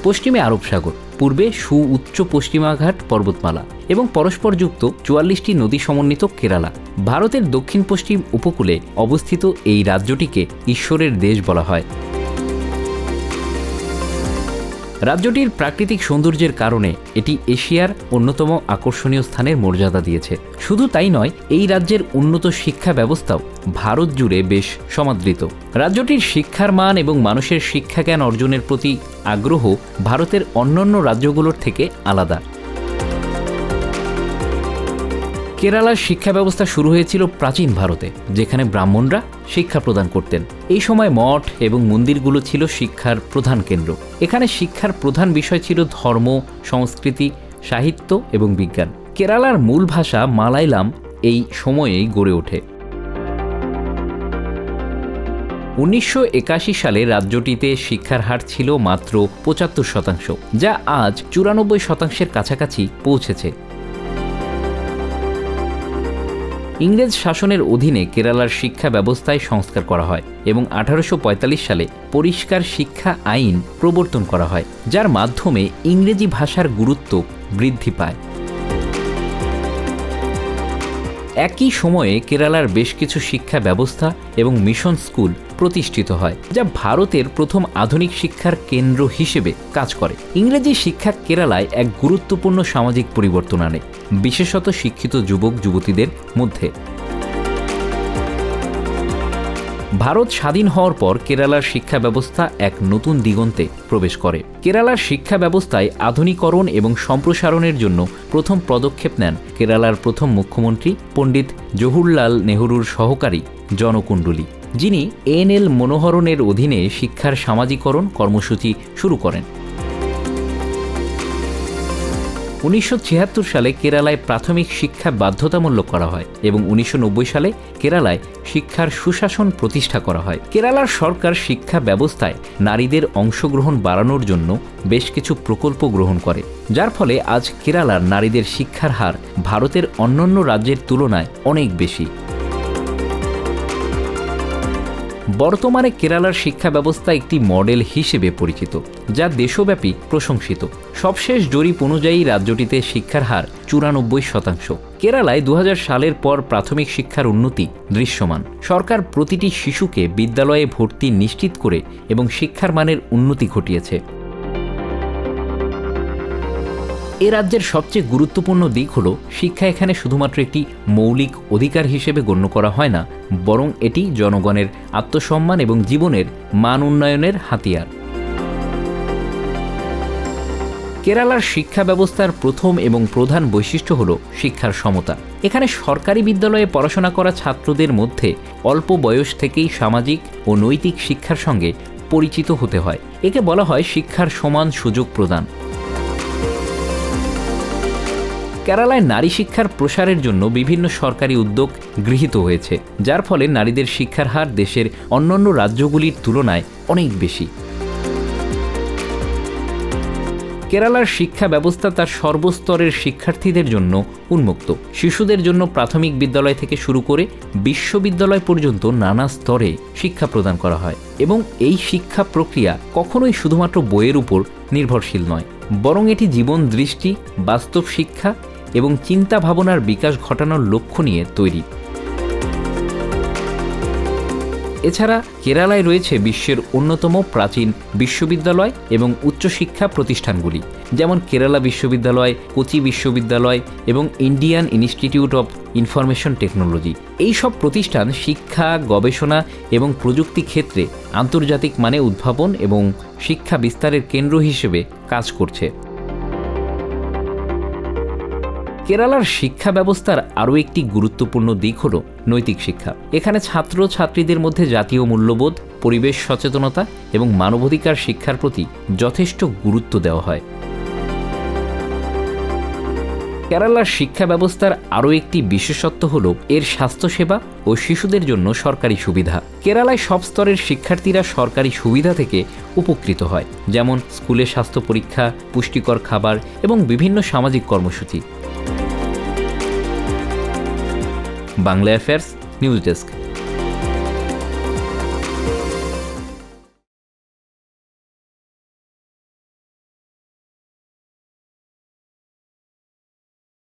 পশ্চিমে আরব সাগর, পূর্বে সুউচ্চ পশ্চিমাঘাট পর্বতমালা এবং পরস্পরযুক্ত ৪৪টি নদী সমন্বিত কেরালা। ভারতের দক্ষিণ পশ্চিম উপকূলে অবস্থিত এই রাজ্যটিকে ঈশ্বরের দেশ বলা হয়। রাজ্যটির প্রাকৃতিক সৌন্দর্যের কারণে এটি এশিয়ার অন্যতম আকর্ষণীয় স্থানের মর্যাদা দিয়েছে। শুধু তাই নয়, এই রাজ্যের উন্নত শিক্ষা ব্যবস্থাও ভারত জুড়ে বেশ সমাদৃত। রাজ্যটির শিক্ষার মান এবং মানুষের শিক্ষাজ্ঞান অর্জনের প্রতি আগ্রহ ভারতের অন্যান্য রাজ্যগুলোর থেকে আলাদা। কেরালার শিক্ষা ব্যবস্থা শুরু হয়েছিল প্রাচীন ভারতে, যেখানে ব্রাহ্মণরা শিক্ষা প্রদান করতেন। এই সময় মঠ এবং মন্দিরগুলো ছিল শিক্ষার প্রধান কেন্দ্র। এখানে শিক্ষার প্রধান বিষয় ছিল ধর্ম, সংস্কৃতি, সাহিত্য এবং বিজ্ঞান। কেরালার মূল ভাষা মালায়ালাম এই সময়েই গড়ে ওঠে। 1981 সালে রাজ্যটিতে শিক্ষার হার ছিল মাত্র 75%, যা আজ 94% কাছাকাছি পৌঁছেছে। ইংরেজ শাসনের অধীনে কেরালার শিক্ষা ব্যবস্থায় সংস্কার করা হয় এবং 1845 সালে পরিষ্কার শিক্ষা আইন প্রবর্তন করা হয়, যার মাধ্যমে ইংরেজি ভাষার গুরুত্ব বৃদ্ধি পায়। একই সময়ে কেরালার বেশ কিছু শিক্ষা ব্যবস্থা এবং মিশন স্কুল প্রতিষ্ঠিত হয়, যা ভারতের প্রথম আধুনিক শিক্ষার কেন্দ্র হিসেবে কাজ করে। ইংরেজি শিক্ষা কেরালায় এক গুরুত্বপূর্ণ সামাজিক পরিবর্তন আনে, বিশেষত শিক্ষিত যুবক যুবতীদের মধ্যে। ভারত স্বাধীন হওয়ার পর কেরালার শিক্ষা ব্যবস্থা এক নতুন দিগন্তে প্রবেশ করে। কেরালার শিক্ষা ব্যবস্থায় আধুনিকরণ এবং সম্প্রসারণের জন্য প্রথম পদক্ষেপ নেন কেরালার প্রথম মুখ্যমন্ত্রী পণ্ডিত জওহরলাল নেহরুর সহকারী জনকুণ্ডলী, যিনি এন.এল. মনোহরনের অধীনে শিক্ষার সামাজিকরণ কর্মসূচি শুরু করেন। 1976 সালে কেরালায় প্রাথমিক শিক্ষা বাধ্যতামূলক করা হয় এবং 1990 সালে কেরালায় শিক্ষার সুশাসন প্রতিষ্ঠা করা হয়। কেরালার সরকার শিক্ষা ব্যবস্থায় নারীদের অংশগ্রহণ বাড়ানোর জন্য বেশ কিছু প্রকল্প গ্রহণ করে, যার ফলে আজ কেরালার নারীদের শিক্ষার হার ভারতের অন্যান্য রাজ্যের তুলনায় অনেক বেশি। বর্তমানে কেরালার শিক্ষা ব্যবস্থা একটি মডেল হিসেবে পরিচিত, যা দেশব্যাপী প্রশংসিত। সবশেষ জরিপ অনুযায়ী রাজ্যটিতে শিক্ষার হার 94%। কেরালায় 2000 সালের পর প্রাথমিক শিক্ষার উন্নতি দৃশ্যমান। সরকার প্রতিটি শিশুকে বিদ্যালয়ে ভর্তি নিশ্চিত করে এবং শিক্ষার মানের উন্নতি ঘটিয়েছে। এ রাজ্যের সবচেয়ে গুরুত্বপূর্ণ দিক হল শিক্ষা এখানে শুধুমাত্র একটি মৌলিক অধিকার হিসেবে গণ্য করা হয় না, বরং এটি জনগণের আত্মসম্মান এবং জীবনের মান উন্নয়নের হাতিয়ার। কেরালার শিক্ষা ব্যবস্থার প্রথম এবং প্রধান বৈশিষ্ট্য হল শিক্ষার সমতা। এখানে সরকারি বিদ্যালয়ে পড়াশোনা করা ছাত্রদের মধ্যে অল্প বয়স থেকেই সামাজিক ও নৈতিক শিক্ষার সঙ্গে পরিচিত হতে হয়। একে বলা হয় শিক্ষার সমান সুযোগ প্রদান। কেরালায় নারী শিক্ষার প্রসারের জন্য বিভিন্ন সরকারি উদ্যোগ গৃহীত হয়েছে, যার ফলে নারীদের শিক্ষার হার দেশের অন্যান্য রাজ্যগুলির তুলনায় অনেক বেশি। কেরালার শিক্ষা ব্যবস্থা তার সর্বস্তরের শিক্ষার্থীদের জন্য উন্মুক্ত। শিশুদের জন্য প্রাথমিক বিদ্যালয় থেকে শুরু করে বিশ্ববিদ্যালয় পর্যন্ত নানা স্তরে শিক্ষা প্রদান করা হয় এবং এই শিক্ষা প্রক্রিয়া কখনোই শুধুমাত্র বইয়ের উপর নির্ভরশীল নয়, বরং এটি জীবন দৃষ্টি, বাস্তব শিক্ষা এবং চিন্তা ভাবনার বিকাশ ঘটানোর লক্ষ্য নিয়ে তৈরি। এছাড়া কেরালায় রয়েছে বিশ্বের অন্যতম প্রাচীন বিশ্ববিদ্যালয় এবং উচ্চশিক্ষা প্রতিষ্ঠানগুলি, যেমন কেরালা বিশ্ববিদ্যালয়, কোচি বিশ্ববিদ্যালয় এবং Indian institute of information technology. এই সব প্রতিষ্ঠান শিক্ষা, গবেষণা এবং প্রযুক্তি ক্ষেত্রে আন্তর্জাতিক মানে উদ্ভাবন এবং শিক্ষা বিস্তারের কেন্দ্র হিসেবে কাজ করছে। কেরালার শিক্ষা ব্যবস্থার আরও একটি গুরুত্বপূর্ণ দিক হল নৈতিক শিক্ষা। এখানে ছাত্র ছাত্রীদের মধ্যে জাতীয় মূল্যবোধ, পরিবেশ সচেতনতা এবং মানবাধিকার শিক্ষার প্রতি যথেষ্ট গুরুত্ব দেওয়া হয়। কেরালার শিক্ষা ব্যবস্থার আরও একটি বিশেষত্ব হল এর স্বাস্থ্যসেবা ও শিশুদের জন্য সরকারি সুবিধা। কেরালায় সব স্তরের শিক্ষার্থীরা সরকারি সুবিধা থেকে উপকৃত হয়, যেমন স্কুলে স্বাস্থ্য পরীক্ষা, পুষ্টিকর খাবার এবং বিভিন্ন সামাজিক কর্মসূচি। Bangla affairs news desk.